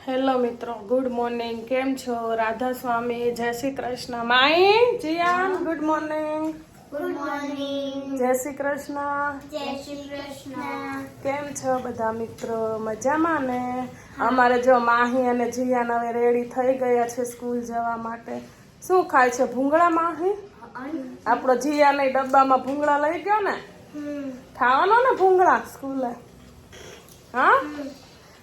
Hello મિત્રો, good morning. કેમ છો? રાધા સ્વામી, જય શ્રી કૃષ્ણ. માઈ જીયાન, ગુડ મોર્નિંગ. Good morning. જય શ્રી કૃષ્ણ. જય શ્રી કૃષ્ણ. કેમ છો બધા મિત્રો? મજામાં ને? અમારે જો માહી અને જીયાન હવે રેડી થઈ ગયા છે સ્કૂલ જવા માટે. શું ખાય છે? ભૂંગળા માહી? આપણો જીયાને ડબ્બામાં ભૂંગળા લઈ ગયો ને? ખાવાનો ને ભૂંગળા સ્કૂલે? હા,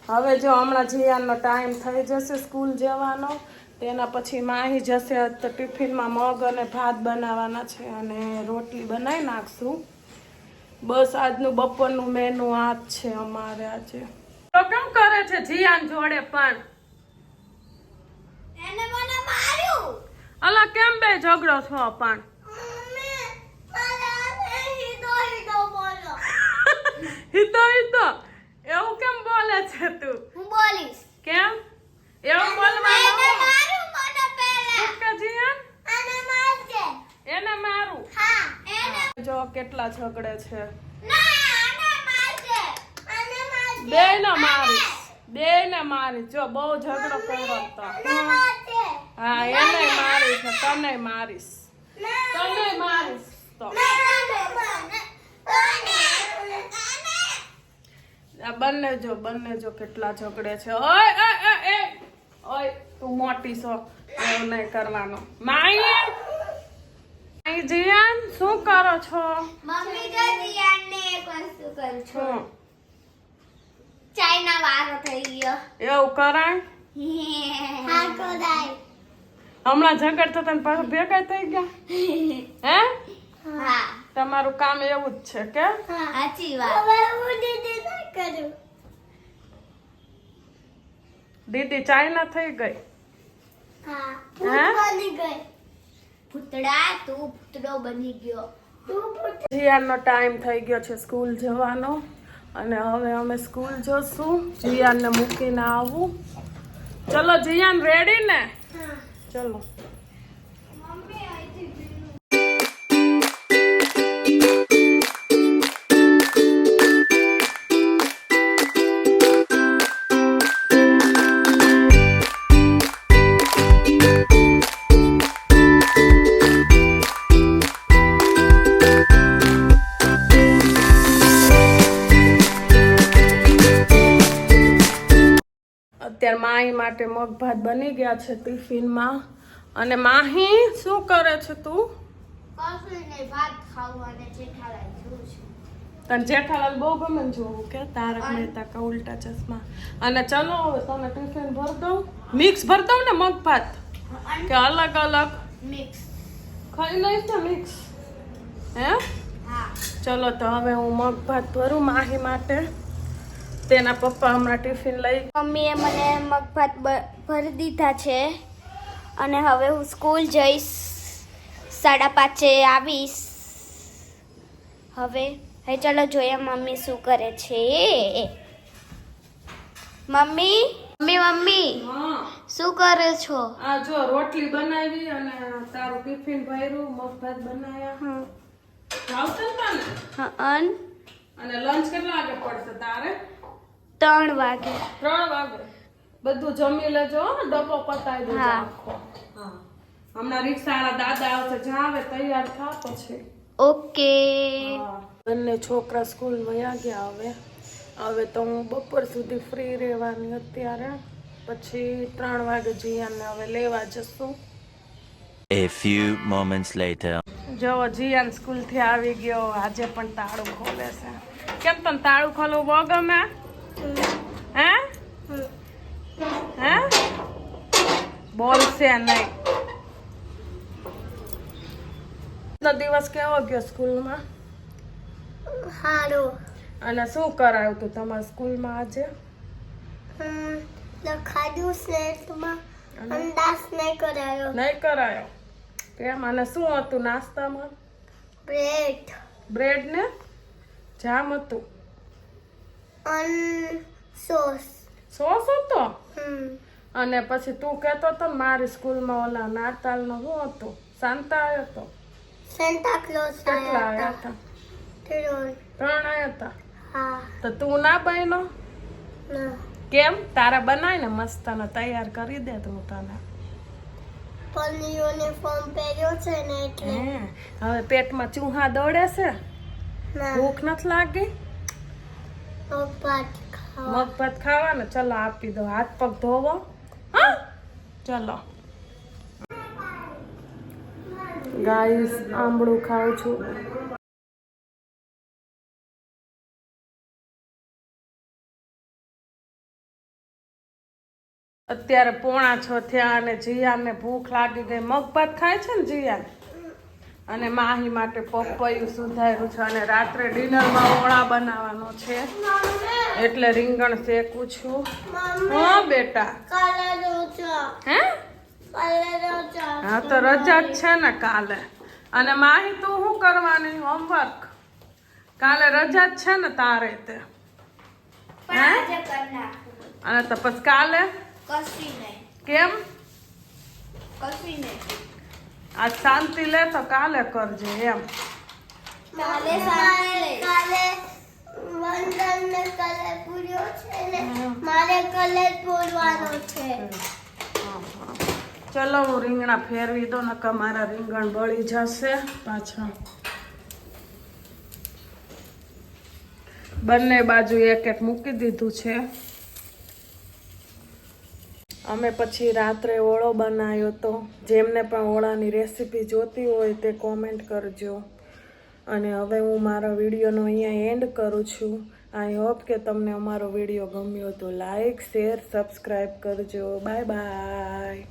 હવે જો હમણાં જીયાનો ટાઈમ થઈ જશે સ્કૂલ જવાનો. તેના પછી માહી જશે તો ટિફિનમાં મગ અને ભાત બનાવવાના છે અને રોટલી બનાવી નાખશું. બસ આજનું બપોરનું મેનુ આ જ છે અમારે આજે. તો કેમ કરે છે જીયાન જોડે પણ? એને મને માર્યું. અલા કેમ બે ઝઘડો છો પણ? હિતો એવું કેમ બોલે છે તું? હું બોલીશ. કેમ એવું બોલવાનું? એને માર્યું મને પહેલા. કે જીયાન એને મારજે. એને મારું? હા, એને. જો કેટલા ઝઘડે છે. ના, એને મારજે. એને મારજે. બેયને મારીશ, બેયને મારીશ. જો બહુ ઝઘડો કર્યો તો. એને મારજે. હા, એને મારીશ ને તને મારીશ. ના. તને મારીશ તો. આ બંને જો કેટલા ઝઘડે છે. ઓય ઓય તું મોટી છો, એવું નહીં કરવાનું. માઈ જીયાન શું કરો છો? મમ્મી જો દિયાને એક વસ્તુ કરું છું. શું ચાઈના વારો થઈ ગયો. એવું કરાય? હા કરાય. હમણાં ઝઘડતા તને પાછું ભેગા થઈ ગયા હે? હા. તમારું કામ એવું જ છે કે? સાચી વાત. હવે હું દીદી ના કરું. દીદી ચાઇના થઈ ગઈ? હા. હે? બની ગઈ. ભૂતડા તું ભૂતડો બની ગયો. જીયાનનો ટાઈમ થઈ ગયો છે સ્કૂલ જવાનો અને હવે અમે સ્કૂલ જશું. જીયાનને મૂકીને આવું. ચલો જીયાન રેડી ને? ચલો. મમ્મી અહીંથી અત્યારે માહી માટે મગ ભાત બની ગયા છે ટિફિનમાં. અને માહી શું કરે છે તું? કોફીને ભાત ખાવું અને જેઠાલાલ જોઉં છું. તને જેઠાલાલ બહુ ગમે ને જોવું કે તારક મહેતા કા ઉલ્ટા ચશ્મા. અને ચલો હવે તને ટિફિન ભર દઉં. મિક્સ ભર દઉં ને મગ ભાત કે અલગ અલગ? મિક્સ. ખાઈ લઈશ ને મિક્સ? હે? હા. ચલો તો હવે હું મગ ભાત ભરું માહી માટે. તેના પપ્પા હમણાં ટિફિન લઈ. મમ્મીએ મને મગભાત ભરી દીધા છે અને હવે હું સ્કૂલ જઈશ. 5:30 આવીશ. હવે ચાલો જોઈએ મમ્મી શું કરે છે. મમ્મી હા, શું કરે છો? આ જો રોટલી બનાવી અને તારું ટિફિન ભર્યું, મગ ભાત બનાવ્યા. આવશે ને? હા. અને લંચ કેટલા વાગે પડશે તારે? 3 વાગે. 3 વાગે. બધું જમી લેજો હો, ડબ્બો પતાવી દેજો હા. આખો. હા, હમણાં રિક્ષાવાળા દાદા આવશે, જાવે તૈયાર થા પછી. ઓકે. હા. બંને છોકરા સ્કૂલ વયા ગયા. હવે તો હું બપોર સુધી ફ્રી રહેવાની અત્યારે. પછી 3 વાગે જીયાનને હવે લેવા જશું. A few moments later. જો જીયાન સ્કૂલથી આવી ગયો. આજે પણ તાળું ખોલે છે. કેમ તને તાળું ખોલવું બહુ ગમે? હે? હે? બોલશે નહીં. દિવસ કેવો ગયો સ્કૂલમાં? હારું. અને શું કરાયું તું તમારા સ્કૂલમાં આજે? લખાડ્યું સ્લેટમાં અંદાજ નહીં કરાયો. નહીં કરાયો કેમ? અને શું હતું નાસ્તામાં? બ્રેડ ને જામ હતું. સોસ. હતો? અને પછી તું કહેતો હતો ને મારી સ્કૂલમાં ઓલા નાતાલનો શું હતું? સાંતા આવ્યો હતો? સેન્ટા ક્લોઝ કેટલા આવ્યા હતા? 3 આવ્યા હતા. હા. તો તું ના બન્યો? ના. કેમ તારે બનાય ને મસ્ત તને તૈયાર કરી દે તો હું તને પણ યુનિફોર્મ પહેર્યો છે ને એટલે હે, હવે પેટમાં ચૂહા દોડે છે ભૂખ નથી લાગી મગભાત ખાવાના ચલો આપી દો હાથ પગ ધોવો હા ચલો ગાઈસ આંબળું ખાઉં છું અત્યારે 5:45 થયા અને જીયાને ભૂખ લાગી ગઈ મગભાત ખાય છે ને જીયાન અને માહી માટે પપૈયું સુધાર્યું છે અને રાત્રે ડિનરમાં ઓળા બનાવવાનો છે એટલે રીંગણ શેકું છું હા બેટા હે હા તો રજા જ છે ને કાલે અને માહી તું શું કરવાની હોમવર્ક કાલે રજા જ છે ને તારે તે હે અને તો પછી કાલે કેમ આજ શાંતિ લે તો કાલે કરજે એમ ચલો હું રીંગણા ફેરવી દો નકર મારા રીંગણ બળી જશે પાછા બંને બાજુ એક એક મૂકી દીધું છે અમે પછી રાત્રે ઓળો બનાવ્યો તો જેમને પણ ઓળાની રેસીપી જોતી હોય તે કોમેન્ટ કરજો અને હવે હું મારા વિડીયોનો અહીંયા એન્ડ કરું છું આઈ હોપ કે તમને અમારો વિડીયો ગમ્યો તો લાઈક શેર સબસ્ક્રાઈબ કરજો બાય બાય